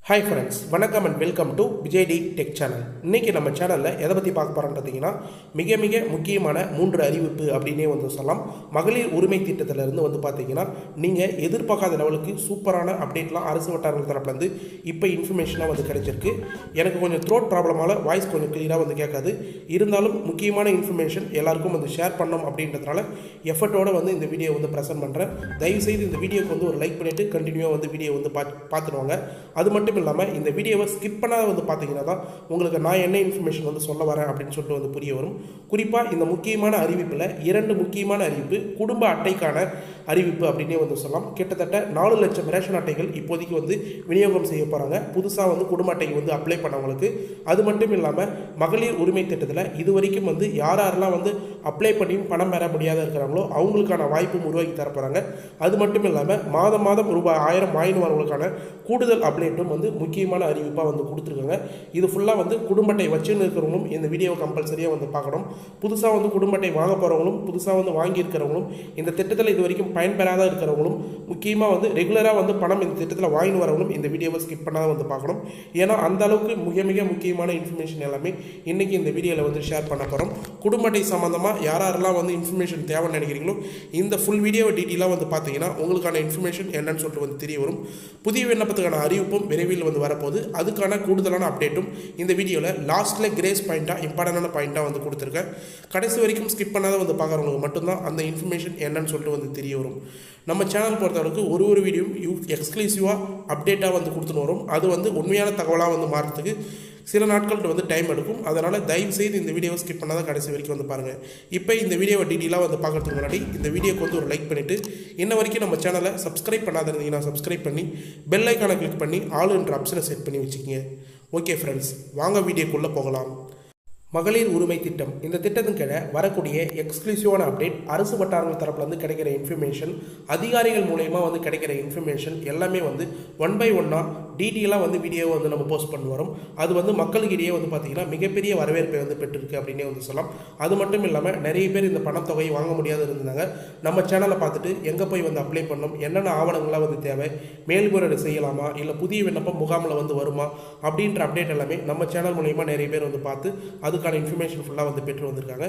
Hi friends, வணக்கம் and welcome to விஜய்டி tech channel. இன்னைக்கு நம்ம சேனலில் எதை பற்றி பார்க்க போகிறோம்னு பார்த்தீங்கன்னா மிக முக்கியமான 3 அறிவிப்பு அப்படின்னே சொல்லலாம். மகளிர் உரிமை திட்டத்திலிருந்து பார்த்தீங்கன்னா நீங்கள் எதிர்பார்க்காத லெவலுக்கு சூப்பரான அப்டேட்லாம் அரசு வட்டாரங்கள் தரப்புலேருந்து இப்போ இன்ஃபர்மேஷனாக கிடைச்சிருக்கு. எனக்கு கொஞ்சம் த்ரோட் ப்ராப்ளமால் வாய்ஸ் கொஞ்சம் கிளியராக கேட்காது. இருந்தாலும் முக்கியமான இன்ஃபர்மேஷன் எல்லாருக்கும் ஷேர் பண்ணணும் அப்படின்றதுனால எஃபர்ட்டோடு இந்த வீடியோ ப்ரெசென்ட் பண்ணுறேன். தயவுசெய்து இந்த வீடியோக்கு ஒரு லைக் பண்ணிவிட்டு கண்டினியூவாக வீடியோ பார்த்துடுவாங்க. அது மட்டும் இல்லாமல் இந்த வீடியோவை ஸ்கிப் பண்ணாத பார்த்தீங்கன்னா தான் உங்களுக்கு நான் என்ன இன்ஃபர்மேஷன் சொல்ல வரேன் அப்படின்னு சொல்லிட்டு புரிய வரும். குறிப்பாக இந்த முக்கியமான அறிவிப்பில் 2 முக்கியமான அறிவிப்பு குடும்ப அட்டைக்கான அறிவிப்பு அப்படின்னே சொல்லலாம். கிட்டத்தட்ட 4 லட்சம் ரேஷன் அட்டைகள் இப்போதைக்கு விநியோகம் செய்ய போகிறாங்க. புதுசாக குடும்ப அட்டைக்கு அப்ளை பண்ணவங்களுக்கு. அது மட்டும் இல்லாமல் மகளிர் உரிமை திட்டத்தில் இது வரைக்கும் யாரெல்லாம் அப்ளை பண்ணியும் பணம் பெற முடியாத இருக்கிறாங்களோ அவங்களுக்கான வாய்ப்பும் உருவாக்கி தரப்போகிறாங்க. அது மட்டும் இல்லாமல் மாதம் ரூபாய் 1000 வாங்கினவர்களுக்கான கூடுதல் அப்டேட்டும் முக்கியமான அறிவிப்பாக கொடுத்துருக்காங்க. இது ஃபுல்லாக குடும்ப அட்டை வச்சுன்னு இருக்கிறவங்களும் இந்த வீடியோவை கம்பல்சரியாக பார்க்கணும். புதுசாக குடும்ப அட்டை வாங்க போகிறவங்களும் புதுசாக வாங்கியிருக்கிறவங்களும் இந்த திட்டத்தில் இது வரைக்கும் பயன்பெறாத இருக்கிறவங்களும் முக்கியமாக ரெகுலராக பணம் இந்த திட்டத்தில் வாங்கி வரவங்களும் இந்த வீடியோவை ஸ்கிப் பண்ணாத பார்க்கணும். ஏன்னா அந்த அளவுக்கு மிக முக்கியமான இன்ஃபர்மேஷன் எல்லாமே இன்றைக்கி இந்த வீடியோவில் ஷேர் பண்ண போகிறோம். குடும்ப அட்டை சம்மந்தமாக யாரெல்லாம் இன்ஃபர்மேஷன் தேவைன்னு நினைக்கிறீங்களோ இந்த ஃபுல் வீடியோவை டீட்டெயிலாக பார்த்தீங்கன்னா உங்களுக்கான இன்ஃபர்மேஷன் என்னன்னு சொல்லிட்டு தெரிய வரும். புதிய விண்ணப்பத்துக்கான அறிவிப்பும் விரைவில் வரப்போகுது. அதுக்கான கூடுதலான அப்டேட்டும் இந்த வீடியோவில் லாஸ்ட்டில் கிரேஸ் பாயிண்ட்டாக இம்பார்ட்டண்டான பாயிண்ட்டாக கொடுத்துருக்கேன். கடைசி வரைக்கும் ஸ்கிப் பண்ணாத பார்க்குறவங்களுக்கு மட்டும்தான் அந்த இன்ஃபர்மேஷன் என்னன்னு சொல்லிட்டு தெரிய வரும். நம்ம சேனல் பொறுத்தவரைக்கு ஒரு வீடியோவும் எக்ஸ்க்ளூசிவாக அப்டேட்டாக கொடுத்துன்னு வரும். அது உண்மையான தகவலாக மாறுறதுக்கு சில நாட்கள் டைம் எடுக்கும். அதனால் தயவுசெய்து இந்த வீடியோவை ஸ்கிப் பண்ணாதான் கடைசி வரைக்கும் பாருங்கள். இப்போ இந்த வீடியோவை டீட்டெயிலாக பார்க்குறதுக்கு முன்னாடி இந்த வீடியோக்கு ஒரு லைக் பண்ணிவிட்டு இன்ன வரைக்கும் நம்ம சேனலை சப்ஸ்கிரைப் பண்ணாத இருந்தீங்கன்னா சப்ஸ்கிரைப் பண்ணி பெல் ஐக்கானை கிளிக் பண்ணி ஆல் என்ற ஆப்ஷனை செட் பண்ணி வச்சுக்கிங்க. ஓகே ஃப்ரெண்ட்ஸ், வாங்க வீடியோக்குள்ளே போகலாம். மகளிர் உரிமை திட்டம் இந்த திட்டத்தின் கீழே வரக்கூடிய எக்ஸ்க்ளூசிவான அப்டேட், அரசு வட்டாரங்கள் தரப்புலேருந்து கிடைக்கிற இன்ஃபர்மேஷன், அதிகாரிகள் மூலயமா கிடைக்கிற இன்ஃபர்மேஷன் எல்லாமே ஒன் பை ஒன்னாக டீட்டெயிலாக வீடியோவை நம்ம போஸ்ட் பண்ணி வரும். அது மக்களுக்கிடையே பார்த்தீங்கன்னா மிகப்பெரிய வரவேற்பை பெற்றிருக்கு அப்படின்னே சொல்லலாம். அது மட்டும் இல்லாமல் நிறைய பேர் இந்த பணத்தொகையை வாங்க முடியாது இருந்தாங்க. நம்ம சேனலை பார்த்துட்டு எங்கே போய் அப்ளை பண்ணணும், என்னென்ன ஆவணங்களாக தேவை, மேல்முறையீடு செய்யலாமா, இல்லை புதிய விண்ணப்பம் முகாமில் வருமா அப்படின்ற அப்டேட் எல்லாமே நம்ம சேனல் மூலயமா நிறைய பேர் பார்த்து அதுக்கான இன்ஃபர்மேஷன் ஃபுல்லாக பெற்று வந்திருக்காங்க.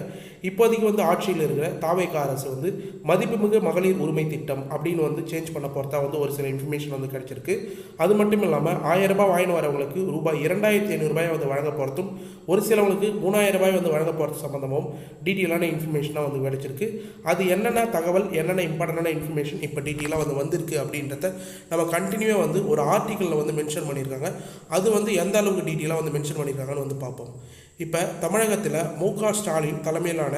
இப்போதைக்கு ஆட்சியில் இருக்கிற தாவேகா அரசு மதிப்புமிகு மகளிர் உரிமை திட்டம் அப்படின்னு சேஞ்ச் பண்ண போகிறதா ஒரு சில இன்ஃபர்மேஷன் கிடைச்சிருக்கு. அது மட்டும் இல்லாமல் 1000 ரூபாய் வாங்கிட்டு வரவங்களுக்கு ரூபாய் 2500 வழங்க போகிறதும், ஒரு சிலவங்களுக்கு 3000 ரூபாய் வழங்க போகிறது சம்பந்தமும் டீட்டெயிலான இன்ஃபர்மேஷனாக கிடைச்சிருக்கு. அது என்னென்ன தகவல், என்னென்ன இம்பார்ட்டண்டான இன்ஃபர்மேஷன் இப்போ டீட்டெயிலாக வந்திருக்கு அப்படின்றத நம்ம கண்டினியூவாக ஒரு ஆர்டிக்கலில் மென்ஷன் பண்ணியிருக்காங்க. அது எந்த அளவுக்கு டீட்டெயிலாக மென்ஷன் பண்ணியிருக்காங்கன்னு பார்ப்போம். இப்போ தமிழகத்தில் மு.க. ஸ்டாலின் தலைமையிலான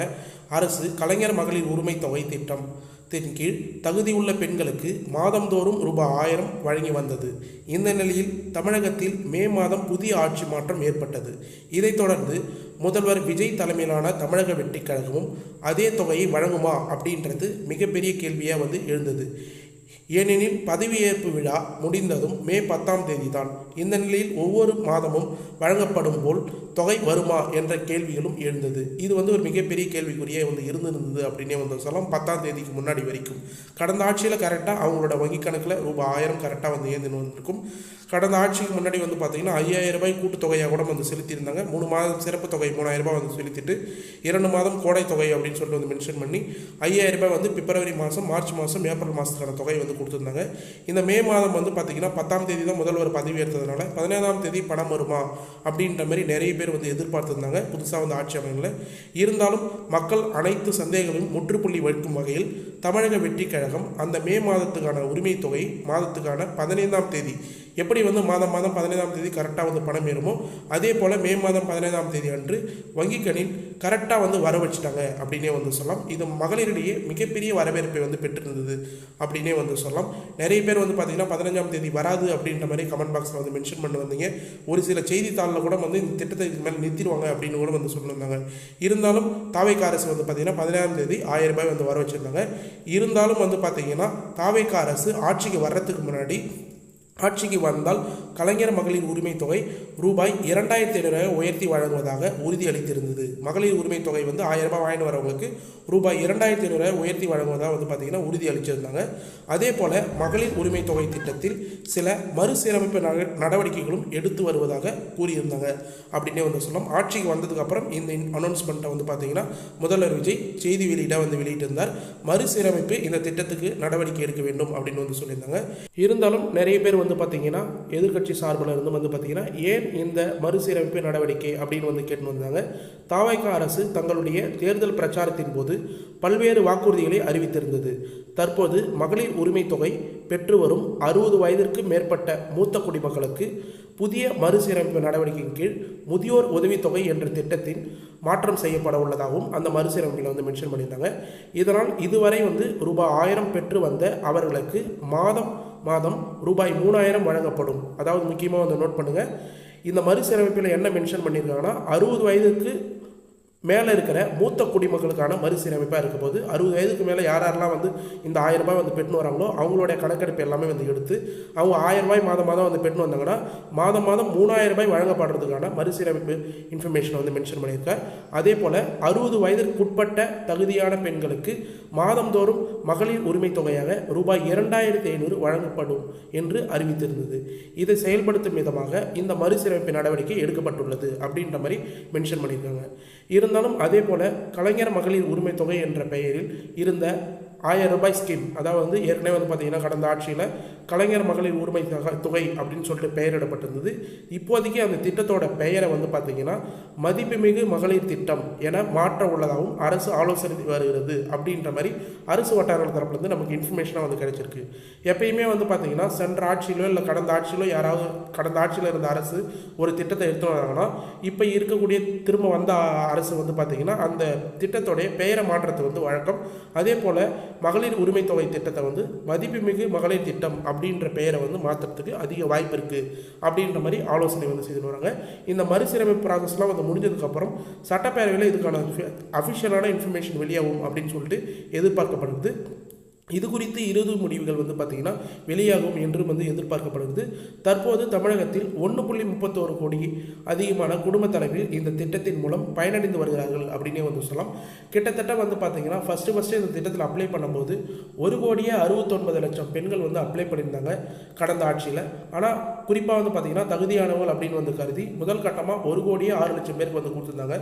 அரசு கலைஞர் மகளிர் உரிமை தொகை திட்டத்தின் கீழ் தகுதியுள்ள பெண்களுக்கு மாதந்தோறும் ரூபாய் 1000 வழங்கி வந்தது. இந்த நிலையில் தமிழகத்தில் மே மாதம் புதிய ஆட்சி மாற்றம் ஏற்பட்டது. இதைத் தொடர்ந்து முதல்வர் விஜய் தலைமையிலான தமிழக வெற்றிக் கழகமும் அதே தொகையை வழங்குமா அப்படின்றது மிகப்பெரிய கேள்வியாக எழுந்தது. ஏனெனில் பதவியேற்பு விழா முடிந்ததும் மே 10ஆம் தேதி தான். இந்த நிலையில் ஒவ்வொரு மாதமும் வழங்கப்படும் போல் தொகை வருமா என்ற கேள்விகளும் எழுந்தது. இது ஒரு மிகப்பெரிய கேள்விக்குரிய இருந்திருந்தது அப்படின்னே சொல்லலாம். 10ஆம் தேதிக்கு முன்னாடி வரைக்கும் கடந்த ஆட்சியில் கரெக்டாக அவங்களோட வங்கி கணக்கில் ரூபாய் 1000 கரெக்டாக ஏந்துன்னு வந்திருக்கும். கடந்த ஆட்சிக்கு முன்னாடி பார்த்தீங்கன்னா 5000 ரூபாய் கூட்டுத்தொகையாக கூட செலுத்தியிருந்தாங்க. 3 மாதம் சிறப்பு தொகை 3000 ரூபாய் செலுத்திட்டு 2 மாதம் கோடை தொகை அப்படின்னு சொல்லிட்டு மென்ஷன் பண்ணி 5000 ரூபாய் பிப்ரவரி மாதம், மார்ச் மாதம், ஏப்ரல் மாதத்துக்கான தொகை கொடுத்துருந்தாங்க. இந்த மே மாதம் பார்த்தீங்கன்னா 10ஆம் தேதி தான் முதல்வர் பதவி ஏற்றதுனால 15ஆம் தேதி பணம் வருமா அப்படின்ற மாதிரி நிறைய பேர் எதிர்பார்த்துருந்தாங்க புதுசாக ஆட்சி அமையல. இருந்தாலும் மக்கள் அனைத்து சந்தேகங்களையும் முற்றுப்புள்ளி வைக்கும் வகையில் தமிழக வெற்றிக் கழகம் அந்த மே மாதத்துக்கான உரிமை தொகை மாதத்துக்கான 15ஆம் தேதி எப்படி மாதம் 15ஆம் தேதி கரெக்டாக பணம் ஏறுமோ அதே போல் மே மாதம் 15ஆம் தேதி அன்று வங்கிக்கணில் கரெக்டாக வர வச்சுட்டாங்க அப்படின்னே சொல்லலாம். இது மகளிரிடையே மிகப்பெரிய வரவேற்பை பெற்றிருந்தது அப்படின்னே சொல்லலாம். நிறைய பேர் பார்த்தீங்கன்னா 15ஆம் தேதி வராது அப்படின்ற மாதிரி கமெண்ட் பாக்ஸில் மென்ஷன் பண்ணி வந்தீங்க. ஒரு சில செய்தித்தாளில் கூட இந்த திட்டத்தை இதுக்கு மேலே நிறுத்திடுவாங்க அப்படின்னு கூட சொல்லியிருந்தாங்க. இருந்தாலும் தாவேகா அரசு பார்த்தீங்கன்னா 15ஆம் தேதி 1000 ரூபாய் வர வச்சுருந்தாங்க. இருந்தாலும் பார்த்தீங்கன்னா தாவேகா அரசு ஆட்சிக்கு வர்றதுக்கு முன்னாடி ஆட்சிக்கு வந்தால் கலைஞர் மகளிர் உரிமை தொகை ரூபாய் 2500 உயர்த்தி வழங்குவதாக உறுதியளித்திருந்தது. மகளிர் உரிமை தொகை வந்து 1000 ரூபாய் வாங்கிட்டு வரவங்களுக்கு ரூபாய் 2500 உயர்த்தி வழங்குவதாக வந்து பார்த்திங்கன்னா உறுதியளிச்சிருந்தாங்க. அதே போல் மகளிர் உரிமை தொகை திட்டத்தில் சில மறுசீரமைப்பு நடவடிக்கைகளும் எடுத்து வருவதாக கூறியிருந்தாங்க அப்படின்னே வந்து சொல்லலாம். ஆட்சிக்கு வந்ததுக்கப்புறம் இந்த அனௌன்ஸ்மெண்ட்டை வந்து பார்த்திங்கன்னா முதல்வர் விஜய் செய்தி வெளியிட வந்து வெளியிட்டிருந்தார். மறுசீரமைப்பு இந்த திட்டத்துக்கு நடவடிக்கை எடுக்க வேண்டும் அப்படின்னு வந்து சொல்லியிருந்தாங்க. இருந்தாலும் நிறைய பேர் வந்து பார்த்திங்கன்னா எதிர்க்கட்சி சார்பில் இருந்து வந்து பார்த்திங்கன்னா ஏன் இந்த மறுசீரமைப்பு நடவடிக்கை அப்படின்னு வந்து கேட்டு வந்தாங்க. தாவைக்க அரசு தங்களுடைய தேர்தல் பிரச்சாரத்தின் போது பல்வேறு வாக்குறுதிகளை அறிவித்திருந்தது. தற்போது மகளிர் உரிமை தொகை பெற்று வரும் 60 வயதிற்கு மேற்பட்ட மூத்த குடிமக்களுக்கு புதிய மறுசீரமைப்பு நடவடிக்கையின் கீழ் முதியோர் உதவித்தொகை என்ற திட்டத்தின் மாற்றம் செய்யப்பட உள்ளதாகவும் அந்த மறுசீரமைப்பில் வந்து மென்ஷன் பண்ணியிருந்தாங்க. இதனால் இதுவரை வந்து ரூபாய் 1000 பெற்று வந்த அவர்களுக்கு மாதம் ரூபாய் 3000 வழங்கப்படும். அதாவது முக்கியமாக வந்து நோட் பண்ணுங்கள், இந்த மறுசீரமைப்பில் என்ன மென்ஷன் பண்ணியிருக்காங்கன்னா 60 வயதுக்கு மேலே இருக்கிற மூத்த குடிமக்களுக்கான மறுசீரமைப்பாக இருக்க போது 60 வயதுக்கு மேலே யாரெல்லாம் வந்து இந்த 1000 ரூபாய் வந்து பெற்று வராங்களோ அவங்களுடைய கணக்கெடுப்பு எல்லாமே வந்து எடுத்து அவங்க 1000 ரூபாய் மாதம் வந்து பெற்று வந்தாங்கன்னா மாதம் 3000 ரூபாய் வழங்கப்படுறதுக்கான மறுசீரமைப்பு இன்ஃபர்மேஷன் வந்து மென்ஷன் பண்ணியிருக்கார். அதே போல் 60 வயதிற்குட்பட்ட தகுதியான பெண்களுக்கு மாதந்தோறும் மகளிர் உரிமை தொகையாக ரூபாய் 2500 வழங்கப்படும் என்று அறிவித்திருந்தது. இதை செயல்படுத்தும் விதமாக இந்த மறுசீரமைப்பு நடவடிக்கை எடுக்கப்பட்டுள்ளது அப்படின்ற மாதிரி மென்ஷன் பண்ணியிருக்காங்க. இருந்தாலும் அதே போல் கலைஞர் மகளிர் உரிமை தொகை என்ற பெயரில் இருந்த 1000 ரூபாய் ஸ்கீம், அதாவது வந்து ஏற்கனவே வந்து பார்த்திங்கன்னா கடந்த ஆட்சியில் கலைஞர் மகளிர் உரிமை தொகை அப்படின்னு சொல்லிட்டு பெயரிடப்பட்டிருந்தது. இப்போதைக்கு அந்த திட்டத்தோட பெயரை வந்து பார்த்திங்கன்னா மதிப்புமிகு மகளிர் திட்டம் என மாற்ற உள்ளதாகவும் அரசு ஆலோசனை வருகிறது அப்படின்ற மாதிரி அரசு வட்டாரங்கள் தரப்புலேருந்து நமக்கு இன்ஃபர்மேஷனாக வந்து கிடைச்சிருக்கு. எப்பயுமே வந்து பார்த்திங்கன்னா சென்ற ஆட்சியிலோ இல்லை கடந்த ஆட்சியிலோ யாராவது கடந்த ஆட்சியில் இருந்த அரசு ஒரு திட்டத்தை எடுத்து வராங்கன்னா இப்போ இருக்கக்கூடிய திரும்ப வந்த அரசு வந்து பார்த்திங்கன்னா அந்த திட்டத்தோடைய பெயரை மாற்றத்தை வந்து வழக்கம். அதே போல் மகளிர் உரிமை தொகை திட்டத்தை வந்து மதிப்புமிகு மகளிர் திட்டம் அப்படின்ற பெயரை வந்து மாற்றுறதுக்கு அதிக வாய்ப்பு இருக்குது அப்படின்ற மாதிரி ஆலோசனை வந்து செய்து வராங்க. இந்த மறுசீரமைப்பு ப்ராசஸ்லாம் வந்து முடிஞ்சதுக்கப்புறம் சட்டப்பேரவையில் இதுக்கான அஃபிஷியலான இன்ஃபர்மேஷன் வெளியாகும் அப்படின்னு சொல்லிட்டு எதிர்பார்க்கப்படுது. இது குறித்து இறுதி முடிவுகள் வந்து பார்த்திங்கன்னா வெளியாகும் என்று வந்து எதிர்பார்க்கப்படுகிறது. தற்போது தமிழகத்தில் 1.31 கோடி அதிகமான குடும்ப தலைவர்கள் இந்த திட்டத்தின் மூலம் பயனடைந்து வருகிறார்கள் அப்படின்னே வந்து சொல்லலாம். கிட்டத்தட்ட வந்து பார்த்திங்கன்னா ஃபஸ்ட்டு இந்த திட்டத்தில் அப்ளை பண்ணும்போது 1,69,00,000 பெண்கள் வந்து அப்ளை பண்ணியிருந்தாங்க கடந்த ஆட்சியில். ஆனால் குறிப்பாக வந்து பார்த்திங்கன்னா தகுதியானவர்கள் அப்படின்னு வந்து கருதி முதல் கட்டமாக 1,06,00,000 பேருக்கு வந்து கொடுத்துருந்தாங்க.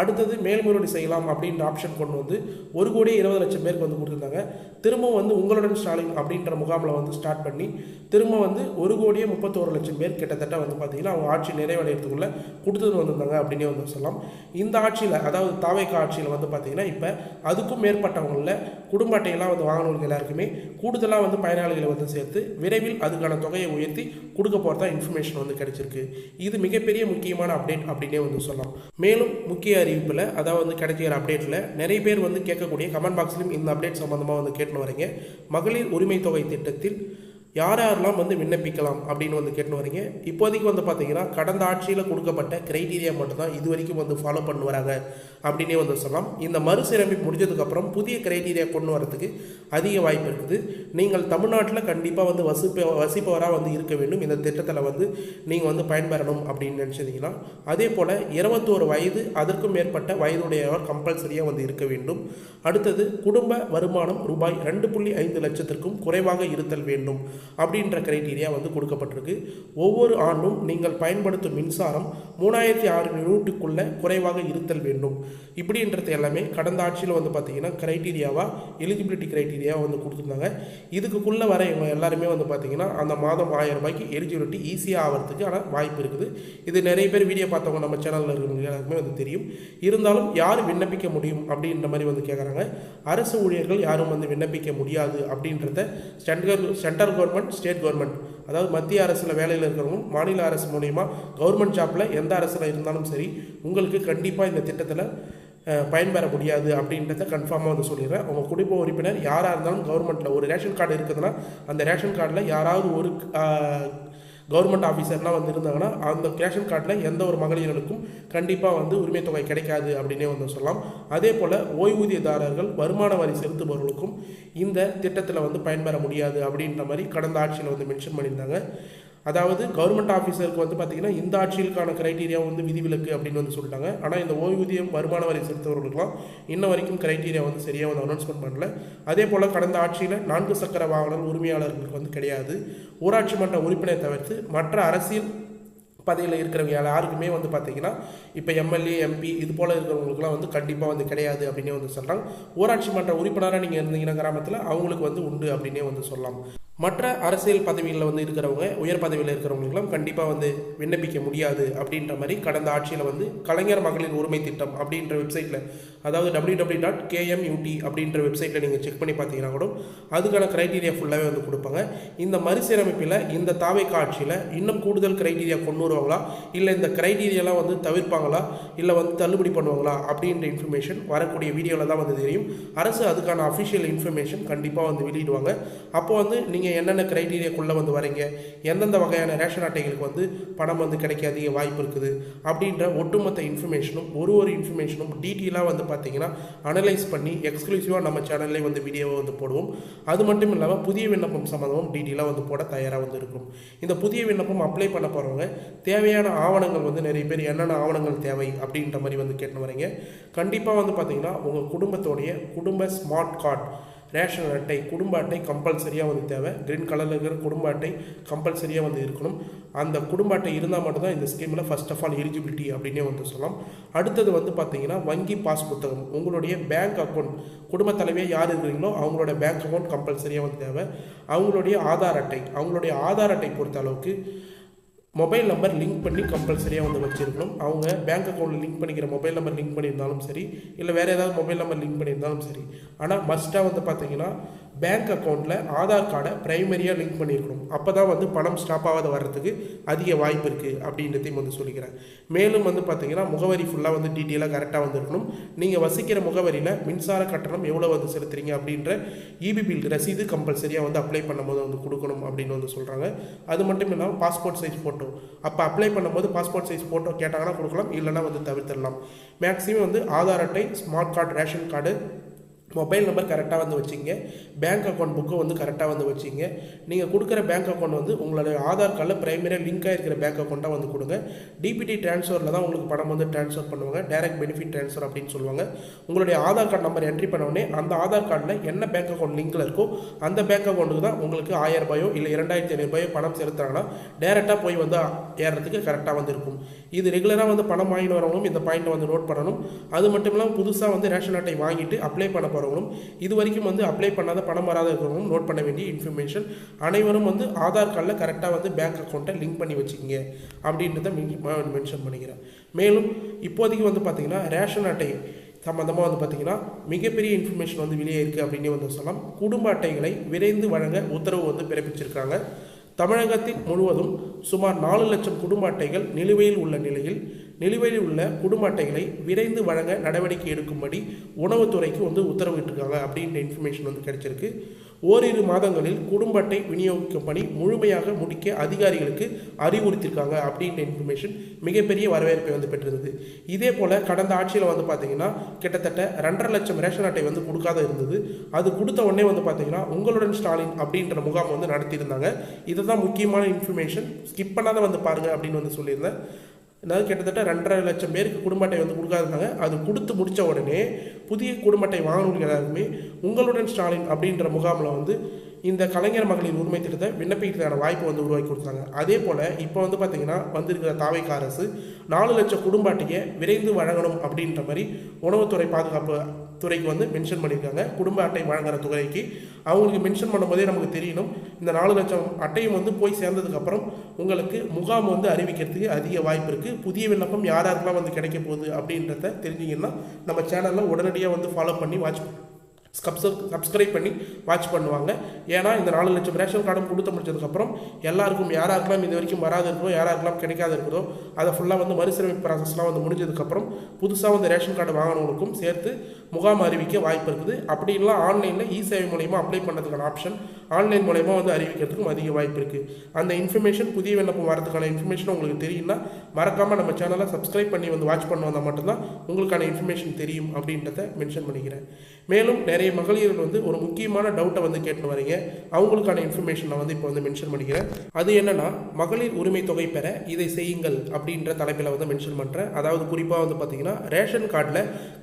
அடுத்தது மேல்முறையீடு செய்யலாம் அப்படின்ற ஆப்ஷன் கொண்டு வந்து 1,20,00,000 பேருக்கு வந்து கொடுத்துருந்தாங்க. திரும்ப வந்து உங்களுடன் ஸ்டாலின் அப்படின்ற முகாமில் வந்து ஸ்டார்ட் பண்ணி திரும்ப வந்து 1,31,00,000 பேர் கிட்டத்தட்ட வந்து பார்த்திங்கன்னா அவங்க ஆட்சி நிறைவடைகிறதுக்குள்ளே கொடுத்துட்டு வந்திருந்தாங்க அப்படின்னே வந்து சொல்லலாம். இந்த ஆட்சியில் அதாவது தாவைக்க ஆட்சியில் வந்து பார்த்திங்கன்னா இப்போ அதுக்கும் மேற்பட்டவங்களில் குடும்ப அட்டையெல்லாம் வந்து வாங்கினவங்களுக்கு எல்லாருக்குமே கூடுதலாக வந்து பயனாளிகளை வந்து சேர்த்து விரைவில் அதுக்கான தொகையை உயர்த்தி கொடுக்க போகிறதா இன்ஃபர்மேஷன் வந்து கிடைச்சிருக்கு. இது மிகப்பெரிய முக்கியமான அப்டேட் அப்படின்னே வந்து சொல்லலாம். மேலும் முக்கிய அறிவிப்பில் அதாவது வந்து கிடைக்கிற அப்டேட்டில் நிறைய பேர் வந்து கேட்கக்கூடிய கமெண்ட் பாக்ஸ்லையும் இந்த அப்டேட் சம்மந்தமாக வந்து கேட்டுன்னு வரீங்க. மகளிர் உரிமை தொகை திட்டத்தில் யாரெல்லாம் வந்து விண்ணப்பிக்கலாம் அப்படின்னு வந்து கேட்டு வரீங்க. இப்போதைக்கு வந்து பார்த்தீங்கன்னா கடந்த ஆட்சியில் கொடுக்கப்பட்ட கிரைட்டீரியா மட்டும்தான் இது வரைக்கும் வந்து ஃபாலோ பண்ணி வராங்க அப்படின்னே வந்து சொல்லலாம். இந்த மறுசீரமைப்பு முடிஞ்சதுக்கப்புறம் புதிய கிரைட்டீரியா கொண்டு வரதுக்கு அதிக வாய்ப்பு இருக்குது. நீங்கள் தமிழ்நாட்டில் கண்டிப்பாக வந்து வசிப்பவராக வந்து இருக்க வேண்டும். இந்த திட்டத்தில் வந்து நீங்கள் வந்து பயன்பெறணும் அப்படின்னு நினச்சிங்கன்னா அதே போல் 21 வயது அதற்கும் மேற்பட்ட வயதுடையவர் கம்பல்சரியாக வந்து இருக்க வேண்டும். அடுத்தது குடும்ப வருமானம் ரூபாய் 2.5 லட்சத்திற்கும் குறைவாக இருத்தல் வேண்டும் அப்படின்ற கிரைட்டீரியா வந்து கொடுக்கப்பட்டிருக்கு. ஒவ்வொரு ஆண்டும் நீங்கள் பயன்படுத்தும் மின்சாரம் 3600 யூனிட்டுக்குள்ளே குறைவாக இருத்தல் வேண்டும். இப்படின்றது எல்லாமே கடந்த ஆட்சியில் வந்து பார்த்திங்கன்னா கிரைட்டீரியாவாக எலிஜிபிலிட்டி கிரைட்டீரியாவாக வந்து கொடுத்துருந்தாங்க. இதுக்குள்ளே வர இவங்க எல்லாருமே வந்து பார்த்திங்கன்னா அந்த மாதம் 1000 ரூபாய்க்கு எலிஜிபிலிட்டி ஈஸியாக ஆகிறதுக்கு ஆனால் வாய்ப்பு இருக்குது. இது நிறைய பேர் வீடியோ பார்த்தவங்க நம்ம சேனலில் இருக்கிறவங்க எல்லாருக்குமே வந்து தெரியும். இருந்தாலும் யார் விண்ணப்பிக்க முடியும் அப்படின்ற மாதிரி வந்து கேட்குறாங்க. அரசு ஊழியர்கள் யாரும் வந்து விண்ணப்பிக்க முடியாது அப்படின்றத சென்ட்ரல் கவர்மெண்ட் ஸ்டேட் கவர்மெண்ட் அதாவது மத்திய அரசில் வேலையில் இருக்கிறவங்க மாநில அரசு மூலமா கவர்மெண்ட் ஜாப்பில் எந்த அரசில் இருந்தாலும் சரி உங்களுக்கு கண்டிப்பாக இந்த திட்டத்தில் பயன்பெற முடியாது அப்படின்றத கன்ஃபார்மாக வந்து சொல்லிடுறேன். உங்கள் குடும்ப உறுப்பினர் யாராக இருந்தாலும் கவர்மெண்ட்டில் ஒரு ரேஷன் கார்டு இருக்குதுன்னா அந்த ரேஷன் கார்டில் யாராவது ஒரு கவர்மெண்ட் ஆஃபீஸர்லாம் வந்து இருந்தாங்கன்னா அந்த ரேஷன் கார்டில் எந்த ஒரு மகளிர்களுக்கும் கண்டிப்பாக வந்து உரிமை தொகை கிடைக்காது அப்படின்னே வந்து சொல்லலாம். அதே போல் ஓய்வூதியதாரர்கள் வருமான வரி செலுத்துபவர்களுக்கும் இந்த திட்டத்தில் வந்து பயன்பெற முடியாது அப்படின்ற மாதிரி கடந்த ஆட்சியில் வந்து மென்ஷன் பண்ணியிருந்தாங்க. அதாவது கவர்மெண்ட் ஆஃபீஸருக்கு வந்து பார்த்திங்கன்னா இந்த ஆட்சிகளுக்கான கிரைட்டீரியா வந்து விதிவிலக்கு அப்படின்னு வந்து சொல்லிட்டாங்க. ஆனால் இந்த ஓய்வூதியம் வருமான வரி செலுத்தவர்களுக்கெல்லாம் இன்ன வரைக்கும் கிரைட்டீரியா வந்து சரியாக வந்து அனௌன்ஸ்மெண்ட் பண்ணல. அதே போல் கடந்த ஆட்சியில் 4 சக்கர வாகன உரிமையாளர்களுக்கு வந்து கிடையாது. ஊராட்சி மன்ற உறுப்பினர் தவிர்த்து மற்ற அரசியல் பதவியில் இருக்கிறவங்க யாருக்குமே வந்து பார்த்திங்கன்னா இப்போ எம்எல்ஏ எம்பி இது போல் இருக்கிறவங்களுக்குலாம் வந்து கண்டிப்பாக வந்து கிடையாது அப்படின்னே வந்து சொல்கிறாங்க. ஊராட்சி மன்ற உறுப்பினராக நீங்கள் இருந்தீங்கன்னா கிராமத்தில் அவங்களுக்கு வந்து உண்டு அப்படின்னே வந்து சொல்லலாம். மற்ற அரசியல் பதவிகளில் வந்து இருக்கிறவங்க உயர் பதவியில் இருக்கிறவங்களுக்குலாம் கண்டிப்பாக வந்து விண்ணப்பிக்க முடியாது அப்படின்ற மாதிரி கடந்த ஆட்சியில் வந்து கலைஞர் மகளிர் உரிமை திட்டம் அப்படின்ற வெப்சைட்டில், அதாவது www.kmut அப்படின்ற வெப்சைட்டில் நீங்கள் செக் பண்ணி பார்த்தீங்கன்னா கூட அதுக்கான க்ரைட்டீரியா ஃபுல்லாகவே வந்து கொடுப்பாங்க. இந்த மறுசீரமைப்பில் இந்த தாவேக்கா ஆட்சியில் இன்னும் கூடுதல் க்ரைட்டீரியா கொண்டு வருவாங்களா, இல்லை இந்த க்ரைட்டீரியாலாம் வந்து தவிர்ப்பாங்களா, இல்லை வந்து தள்ளுபடி பண்ணுவாங்களா அப்படின்ற இன்ஃபர்மேஷன் வரக்கூடிய வீடியோவில் தான் வந்து தெரியும். அரசு அதுக்கான அஃபிஷியல் இன்ஃபர்மேஷன் கண்டிப்பாக வந்து வெளியிடுவாங்க. அப்போ வந்து நீங்கள் என்னென்ன கிரைட்டீரியாக்குள்ளே வந்து வரீங்க, எந்தெந்த வகையான ரேஷன் அட்டைகளுக்கு வந்து பணம் வந்து கிடைக்க அதிக வாய்ப்பு இருக்குது அப்படின்ற ஒட்டுமொத்த இன்ஃபர்மேஷனும் ஒரு இன்ஃபர்மேஷனும் டீட்டெயிலாக வந்து பார்த்தீங்கன்னா அனலைஸ் பண்ணி எக்ஸ்க்ளூசிவாக நம்ம சேனல்லே வந்து வீடியோவை வந்து போடுவோம். அது மட்டும் இல்லாமல் புதிய விண்ணப்பம் சம்மந்தமும் டீட்டெயிலாக வந்து போட தயாராக வந்து இருக்கும். இந்த புதிய விண்ணப்பம் அப்ளை பண்ண போகிறவங்க தேவையான ஆவணங்கள் வந்து நிறைய பேர் என்னென்ன ஆவணங்கள் தேவை அப்படின்ற மாதிரி வந்து கேட்டு வரீங்க. கண்டிப்பாக வந்து பார்த்தீங்கன்னா உங்கள் குடும்பத்தோடைய குடும்ப ஸ்மார்ட் கார்டு, ரேஷன் அட்டை, குடும்ப அட்டை கம்பல்சரியாக வந்து தேவை. கிரீன் கலரில் இருக்கிற குடும்ப அட்டை கம்பல்சரியாக வந்து இருக்கணும். அந்த குடும்ப அட்டை இருந்தால் மட்டும்தான் இந்த ஸ்கீமில் ஃபர்ஸ்ட் ஆஃப் ஆல் எலிஜிபிலிட்டி அப்படின்னே வந்து சொல்லலாம். அடுத்தது வந்து பார்த்தீங்கன்னா வங்கி பாஸ் புத்தகம், உங்களுடைய பேங்க் அக்கௌண்ட், குடும்ப தலைவியாக யார் இருக்கிறீங்களோ அவங்களோட பேங்க் அக்கௌண்ட் கம்பல்சரியாக வந்து தேவை. அவங்களுடைய ஆதார் அட்டை பொறுத்த அளவுக்கு மொபைல் நம்பர் லிங்க் பண்ணி கம்பல்சரியாக வந்து வச்சுருக்கணும். அவங்க பேங்க் அக்கௌண்ட்டில் லிங்க் பண்ணிக்கிற மொபைல் நம்பர் லிங்க் பண்ணியிருந்தாலும் சரி, இல்லை வேறு ஏதாவது மொபைல் நம்பர் லிங்க் பண்ணியிருந்தாலும் சரி. ஆனால் மஸ்ட்டாக வந்து பார்த்தீங்கன்னா பேங்க் அக்கௌண்ட்டில் ஆதார் கார்டை ப்ரைமரியாக லிங்க் பண்ணியிருக்கணும். அப்போ தான் வந்து பணம் ஸ்டாப் ஆகாத வர்றதுக்கு அதிக வாய்ப்பு இருக்குது அப்படின்றதையும் வந்து சொல்லிக்கிறேன். மேலும் வந்து பார்த்தீங்கன்னா முகவரி ஃபுல்லாக வந்து டீட்டெயிலாக கரெக்டாக வந்து இருக்கணும். நீங்கள் வசிக்கிற முகவரியில் மின்சார கட்டணம் எவ்வளோ வந்து செலுத்துறீங்க அப்படின்ற இபி பில் ரசீது கம்பல்சரியாக வந்து அப்ளை பண்ணும்போது வந்து கொடுக்கணும் அப்படின்னு வந்து சொல்கிறாங்க. அது மட்டும் இல்லாமல் பாஸ்போர்ட் சைஸ் ஃபோட்டோ, அப்போ அப்ளை பண்ணும்போது பாஸ்போர்ட் சைஸ் ஃபோட்டோ கேட்டாங்கன்னா கொடுக்கலாம், இல்லைனா வந்து தவிர்த்திடலாம். மேக்ஸிமம் வந்து ஆதார் அட்டை, smart card, ration card, mobile number கரெக்டாக வந்து வச்சுங்க. பேங்க் அக்கௌண்ட் புக்கை வந்து கரெக்டாக வந்து வச்சுங்க. நீங்கள் கொடுக்குற பேங்க் அக்கௌண்ட் வந்து உங்களுடைய ஆதார் கார்டில் ப்ரைமரியாக லிங்காக இருக்கிற பேங்க் அக்கௌண்ட்டாக வந்து கொடுங்க. டிபிடி ட்ரான்ஸ்ஃபரில் தான் உங்களுக்கு பணம் வந்து ட்ரான்ஸ்ஃபர் பண்ணுவாங்க, டைரக்ட் பெனிஃபிட் ட்ரான்ஸ்ஃபர் அப்படின்னு சொல்லுவாங்க. உங்களுடைய ஆதார் கார்டு நம்பர் என்ட்ரி பண்ண உடனே அந்த ஆதார் கார்டில் என்ன பேங்க் அக்கௌண்ட் லிங்கில் இருக்கோ அந்த பேங்க் அக்கௌண்ட்டுக்கு தான் உங்களுக்கு 1000 ரூபாயோ இல்லை 2500 ரூபாயோ பணம் செலுத்துறாங்கன்னா டேரெக்டாக போய் வந்து ஏறதுக்கு கரெக்டாக வந்து இருக்கும். இது ரெகுலராக வந்து பணம் வாங்கிட்டு வரவங்களும் இந்த பாயிண்ட்டை வந்து நோட் பண்ணணும். அது மட்டும் இல்லாமல் புதுசாக வந்து ரேஷன் அட்டை வாங்கிட்டு அப்ளை பண்ண போகிறவங்களும், இது வரைக்கும் வந்து அப்ளை பண்ணாத பணம் வராத இருக்கிறவங்களும் நோட் பண்ண வேண்டிய இன்ஃபர்மேஷன், அனைவரும் வந்து ஆதார் கார்டில் கரெக்டாக வந்து பேங்க் அக்கௌண்ட்டை லிங்க் பண்ணி வச்சுக்கிங்க அப்படின்றத மென்ஷன் பண்ணிக்கிறேன். மேலும் இப்போதைக்கு வந்து பார்த்திங்கன்னா ரேஷன் அட்டை சம்மந்தமாக வந்து பார்த்திங்கன்னா மிகப்பெரிய இன்ஃபர்மேஷன் வந்து வெளியே இருக்குது அப்படின்னு வந்து சொல்லலாம். குடும்ப அட்டைகளை விரைந்து வழங்க உத்தரவு வந்து பிறப்பிச்சிருக்காங்க. தமிழகத்தில் முழுவதும் சுமார் 4 லட்சம் குடும்ப அட்டைகள் நிலுவையில் உள்ள நிலையில் நிலுவையில் உள்ள குடும்ப அட்டைகளை விரைந்து வழங்க நடவடிக்கை எடுக்கும்படி உணவுத்துறைக்கு வந்து உத்தரவிட்டிருக்காங்க அப்படின்ற இன்ஃபர்மேஷன் வந்து கிடைச்சிருக்கு. ஓரிரு மாதங்களில் குடும்ப அட்டை விநியோகிக்கும் பணி முழுமையாக முடிக்க அதிகாரிகளுக்கு அறிவுறுத்தியிருக்காங்க அப்படின்ற இன்ஃபர்மேஷன் மிகப்பெரிய வரவேற்பை வந்து பெற்றிருந்தது. இதே போல் கடந்த ஆட்சியில் வந்து பார்த்திங்கன்னா கிட்டத்தட்ட 2.5 லட்சம் ரேஷன் அட்டை வந்து கொடுக்காத இருந்தது. அது கொடுத்த உடனே வந்து பார்த்திங்கன்னா உங்களுடன் ஸ்டாலின் அப்படின்ற முகாம் வந்து நடத்தியிருந்தாங்க. இதுதான் முக்கியமான இன்ஃபர்மேஷன், ஸ்கிப் பண்ணாத வந்து பாருங்கள் அப்படின்னு வந்து சொல்லியிருந்தேன். அதாவது கிட்டத்தட்ட 2.5 லட்சம் பேருக்கு குடும்ப அட்டை வந்து கொடுக்காதுனாங்க. அது கொடுத்து முடித்த உடனே புதிய குடும்ப அட்டை வாங்கணும் எல்லாருமே உங்களுடன் ஸ்டாலின் அப்படின்ற முகாமில் வந்து இந்த கலைஞர் மகளிர் உரிமை திட்டத்தை விண்ணப்பிக்கிறதுக்கான வாய்ப்பு வந்து உருவாக்கி கொடுத்தாங்க. அதே போல் இப்போ வந்து பார்த்திங்கன்னா வந்திருக்கிற தாவேக்கா அரசு 4 லட்சம் குடும்ப அட்டையை விரைந்து வழங்கணும் அப்படின்ற மாதிரி உணவுத்துறை பாதுகாப்பு துறைக்கு வந்து மென்ஷன் பண்ணியிருக்காங்க. குடும்ப அட்டை வழங்குகிற துறைக்கு அவங்களுக்கு மென்ஷன் பண்ணும்போதே நமக்கு தெரியணும் இந்த 4 லட்சம் அட்டையும் வந்து போய் சேர்ந்ததுக்கப்புறம் உங்களுக்கு முகாம் வந்து அறிவிக்கிறதுக்கு அதிக வாய்ப்பு இருக்குது. புதிய விண்ணப்பம் யாருக்கெல்லாம் வந்து கிடைக்க போகுது அப்படின்றத தெரிஞ்சிங்கன்னா நம்ம சேனலில் உடனடியாக வந்து ஃபாலோ பண்ணி சப்ஸ்கிரைப் பண்ணி வாட்ச் பண்ணுவாங்க. ஏன்னா இந்த 4 லட்சம் ரேஷன் கார்டும் கொடுத்து முடிச்சதுக்கப்புறம் எல்லாருக்கும் யாராருக்கெல்லாம் இது வரைக்கும் வராது இருக்கிறதோ யாராருக்கெல்லாம் கிடைக்காது இருக்கிறதோ அதை ஃபுல்லாக வந்து மறுசீரமைப்பு ப்ராசஸ்லாம் வந்து முடிஞ்சதுக்கப்புறம் புதுசாக வந்து ரேஷன் கார்டு வாங்கினவங்களுக்கும் சேர்த்து முகாம் அறிவிக்க வாய்ப்பு இருக்குது. அப்படி இல்லை ஆன்லைனில் இ-சேவை மூலயமா அப்ளை பண்ணுறதுக்கான ஆப்ஷன் ஆன்லைன் மூலயமா வந்து அறிவிக்கிறதுக்கும் அதிக வாய்ப்பு இருக்குது. அந்த இன்ஃபர்மேஷன் புதிய விண்ணப்பம் வரதுக்கான இன்ஃபர்மேஷன் உங்களுக்கு தெரியும்னா மறக்காமல் நம்ம சேனலை சப்ஸ்கிரைப் பண்ணி வந்து வாட்ச் பண்ண வந்தால் மட்டும்தான் உங்களுக்கான இன்ஃபர்மேஷன் தெரியும் அப்படின்றத மென்ஷன் பண்ணிக்கிறேன். மேலும் நிறைய மகளிர்கள் வந்து ஒரு முக்கியமான டவுட்டை வந்து கேட்டு வரீங்க. அவங்களுக்கான இன்ஃபர்மேஷன் நான் வந்து இப்போ வந்து மென்ஷன் பண்ணிக்கிறேன். அது என்னன்னா, மகளிர் உரிமை தொகை பெற இதை செய்யுங்கள் அப்படின்ற தலைப்பில் வந்து மென்ஷன் பண்ணுறேன். அதாவது குறிப்பாக வந்து பார்த்தீங்கன்னா, ரேஷன் கார்டில்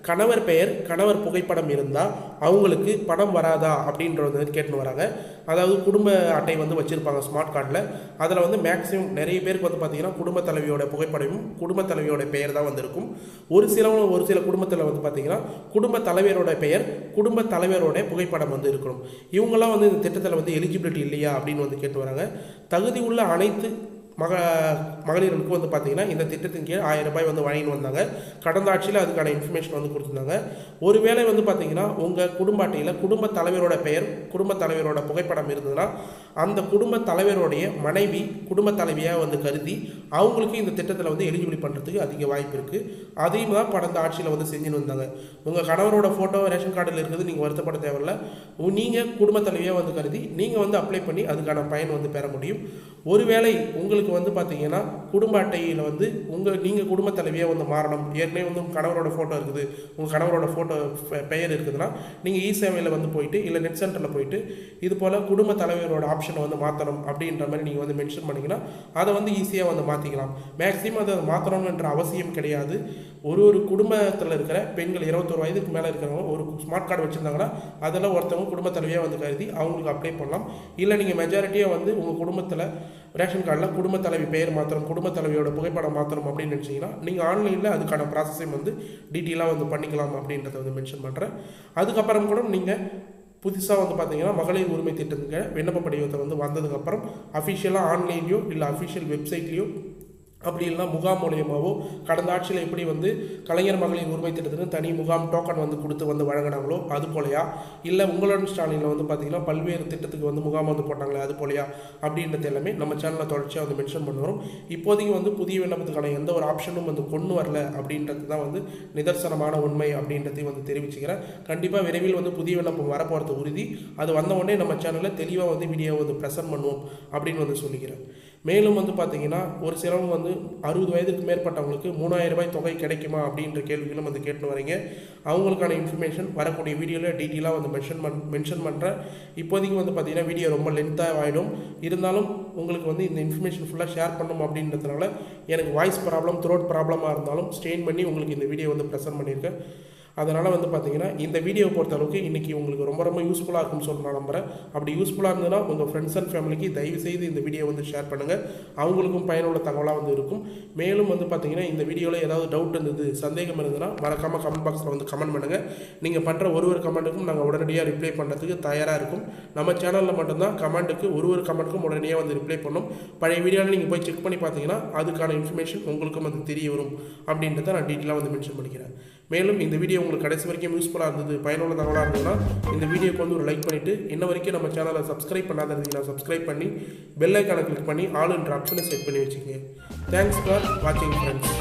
கணவர் பெயர் கணவர் புகைப்படம் இருந்தால் அவங்களுக்கு பணம் வராதா அப்படின்றது வந்து கேட்டுன்னு வராங்க. அதாவது குடும்ப அட்டை வந்து வச்சுருப்பாங்க ஸ்மார்ட் கார்டில். அதில் வந்து மேக்ஸிமம் நிறைய பேருக்கு வந்து பார்த்தீங்கன்னா குடும்ப தலைவியோட புகைப்படமும் குடும்ப தலைவியோட பெயர் தான் வந்திருக்கும். ஒரு சில குடும்பத்தில் வந்து பார்த்தீங்கன்னா குடும்ப தலைவரோட பெயர் குடும்ப தலைவரோட புகைப்படம் வந்து இருக்கணும். இவங்கெல்லாம் வந்து இந்த திட்டத்தில் வந்து எலிஜிபிலிட்டி இல்லையா அப்படின்னு வந்து கேட்டு வராங்க. தகுதி உள்ள அனைத்து மகளிர்களுக்கு வந்து பார்த்தீங்கன்னா இந்த திட்டத்தின் கீழ் 1000 ரூபாய் வந்து வழங்கின்னு வந்தாங்க. கடந்த ஆட்சியில் அதுக்கான இன்ஃபர்மேஷன் வந்து கொடுத்துருந்தாங்க. ஒருவேளை வந்து பார்த்தீங்கன்னா உங்கள் குடும்ப அட்டையில் குடும்ப தலைவரோட பெயர் குடும்ப தலைவரோட புகைப்படம் இருந்ததுன்னா அந்த குடும்ப தலைவருடைய மனைவி குடும்ப தலைவியாக வந்து கருதி அவங்களுக்கு இந்த திட்டத்தில் வந்து எலிஜிபிள் பண்ணுறதுக்கு அதிக வாய்ப்பு இருக்குது. அதையும் தான் கடந்த ஆட்சியில் வந்து செஞ்சுன்னு வந்தாங்க. உங்கள் கணவரோட ஃபோட்டோ ரேஷன் கார்டில் இருக்குது, நீங்கள் வருத்தப்பட தேவையில்லை. நீங்கள் குடும்ப தலைவியாக வந்து கருதி நீங்கள் வந்து அப்ளை பண்ணி அதுக்கான பயன் வந்து பெற முடியும். ஒருவேளை உங்களுக்கு வந்து பார்த்தீங்கன்னா குடும்ப அட்டையில் வந்து நீங்கள் குடும்ப தலைவியாக வந்து மாறணும், ஏற்கனவே வந்து உங்கள் கணவரோட ஃபோட்டோ இருக்குது, உங்கள் கணவரோட ஃபோட்டோ பெயர் இருக்குதுன்னா நீங்கள் இ-சேவையில் வந்து போயிட்டு இல்லை நெட் சென்டரில் போயிட்டு இது போல் குடும்ப தலைவரோட ஆப்ஷனை வந்து மாற்றணும் அப்படின்ற மாதிரி நீங்கள் வந்து மென்ஷன் பண்ணிங்கன்னா அதை வந்து ஈஸியாக வந்து மாற்றிக்கலாம். மேக்ஸிமம் அதை மாற்றணுன்ற அவசியம் கிடையாது. ஒரு குடும்பத்தில் இருக்கிற பெண்கள் 21 வயதுக்கு மேலே இருக்கிறவங்க ஒரு ஸ்மார்ட் கார்டு வச்சுருந்தாங்கன்னா அதெல்லாம் ஒருத்தவங்க குடும்ப தலைவியாக வந்து கருதி அவங்களுக்கு அப்ளை பண்ணலாம். இல்லை நீங்கள் மெஜாரிட்டியாக வந்து உங்கள் குடும்பத்தில் ரேஷன் கார்டில் குடும்ப தலைவி பெயர் மாற்றணும், குடும்ப தலைவியோட புகைப்படம் மாற்றணும் அப்படின்னு நினச்சிங்கன்னா நீங்கள் ஆன்லைனில் அதுக்கான ப்ராசஸையும் வந்து டீட்டெயிலாக வந்து பண்ணிக்கலாம் அப்படின்றத வந்து மென்ஷன் பண்ணுறேன். அதுக்கப்புறம் கூட நீங்கள் புதுசாக வந்து பார்த்தீங்கன்னா மகளிர் உரிமை திட்டத்துக்கு விண்ணப்ப படிவத்தை வந்து வந்ததுக்கப்புறம் அஃபிஷியலாக ஆன்லைன்லையோ இல்லை அஃபிஷியல் வெப்சைட்லேயோ அப்படி இல்லைனா முகாம் மூலியமாகவோ கடந்த ஆட்சியில் எப்படி வந்து கலைஞர் மகளிர் உரிமை திட்டத்துக்கு தனி முகாம் டோக்கன் வந்து கொடுத்து வந்து வழங்கினாங்களோ அது போலையா, இல்லை உங்களுடன் ஸ்டாலினில் வந்து பார்த்தீங்கன்னா பல்வேறு திட்டத்துக்கு வந்து முகாம் வந்து போட்டாங்களே அது போலையா அப்படின்றது எல்லாமே நம்ம சேனலில் தொடர்ச்சியாக வந்து மென்ஷன் பண்ணுறோம். இப்போதைக்கு வந்து புதிய விண்ணப்பத்துக்கான எந்த ஒரு ஆப்ஷனும் வந்து கொண்டு வரல அப்படின்றது தான் வந்து நிதர்சனமான உண்மை அப்படின்றதையும் வந்து தெரிவிச்சுக்கிறேன். கண்டிப்பாக விரைவில் வந்து புதிய விண்ணப்பம் வரப்போகிறது உறுதி. அது வந்த உடனே நம்ம சேனலில் தெளிவாக வந்து வீடியோ வந்து ப்ரெசென்ட் பண்ணுவோம் அப்படின்னு வந்து சொல்லிக்கிறேன். மேலும் வந்து பார்த்தீங்கன்னா ஒரு சிலவங்க வந்து 60 வயதுக்கு மேற்பட்டவங்களுக்கு 3000 ரூபாய் தொகை கிடைக்குமா அப்படின்ற கேள்விகளும் வந்து கேட்டு வரீங்க. அவங்களுக்கான இன்ஃபர்மேஷன் வரக்கூடிய வீடியோவில் டீட்டெயிலாக வந்து மென்ஷன் பண்ணுறேன். இப்போதைக்கு வந்து பார்த்தீங்கன்னா வீடியோ ரொம்ப லென்த்தாக ஆகிடும். இருந்தாலும் உங்களுக்கு வந்து இந்த இன்ஃபர்மேஷன் ஃபுல்லாக ஷேர் பண்ணணும் அப்படின்றதுனால எனக்கு வாய்ஸ் ப்ராப்ளம் த்ரோட் ப்ராப்ளமாக இருந்தாலும் ஸ்ட்ரெயின் பண்ணி உங்களுக்கு இந்த வீடியோ வந்து ப்ரெசென்ட் பண்ணியிருக்கேன். அதனால் வந்து பார்த்தீங்கன்னா இந்த வீடியோ பொறுத்தளவுக்கு இன்றைக்கி உங்களுக்கு ரொம்ப யூஸ்ஃபுல்லாக இருக்கும்னு சொல்லி நான் நம்புகிறேன். அப்படி யூஸ்ஃபுல்லாக இருந்ததுன்னா உங்கள் ஃப்ரெண்ட்ஸ் அண்ட் ஃபேமிலிக்கு தயவுசெய்து இந்த வீடியோ வந்து ஷேர் பண்ணுங்கள். அவங்களுக்கும் பயனுள்ள தகவலாக வந்து இருக்கும். மேலும் வந்து பார்த்தீங்கன்னா இந்த வீடியோவில் ஏதாவது டவுட் இருந்தது சந்தேகம் இருந்ததுன்னா மறக்காமல் கமெண்ட் பாக்ஸில் வந்து கமெண்ட் பண்ணுங்கள். நீங்கள் பண்ணுற ஒரு கமெண்ட்டுக்கும் நாங்கள் உடனடியாக ரிப்ளை பண்ணுறதுக்கு தயாராக இருக்கும். நம்ம சேனலில் மட்டும்தான் கமெண்ட்டுக்கு ஒரு கமெண்ட்டுக்கும் உடனடியாக வந்து ரிப்ளை பண்ணணும். பழைய வீடியோவில் நீங்கள் போய் செக் பண்ணி பார்த்தீங்கன்னா அதுக்கான இன்ஃபர்மேஷன் உங்களுக்கும் வந்து தெரிய வரும் அப்படின்றத நான் டீட்டெயிலாக வந்து மென்ஷன் பண்ணிக்கிறேன். மேலும் இந்த வீடியோ உங்களுக்கு கடைசி வரைக்கும் யூஸ்ஃபுல்லாக இருந்தது, பயனுள்ள தகவலாக இருந்ததுன்னா இந்த வீடியோக்கு வந்து ஒரு லைக் பண்ணிவிட்டு இன்ன வரைக்கும் நம்ம சேனலை சப்ஸ்கிரைப் பண்ணாத இருந்தீங்கன்னா சப்ஸ்கிரைப் பண்ணி பெல் ஐக்கானை கிளிக் பண்ணி ஆல் என்ற ஆப்ஷனை செட் பண்ணி வச்சுக்கோங்க. தேங்க்ஸ் ஃபார் வாட்சிங் ஃப்ரெண்ட்ஸ்.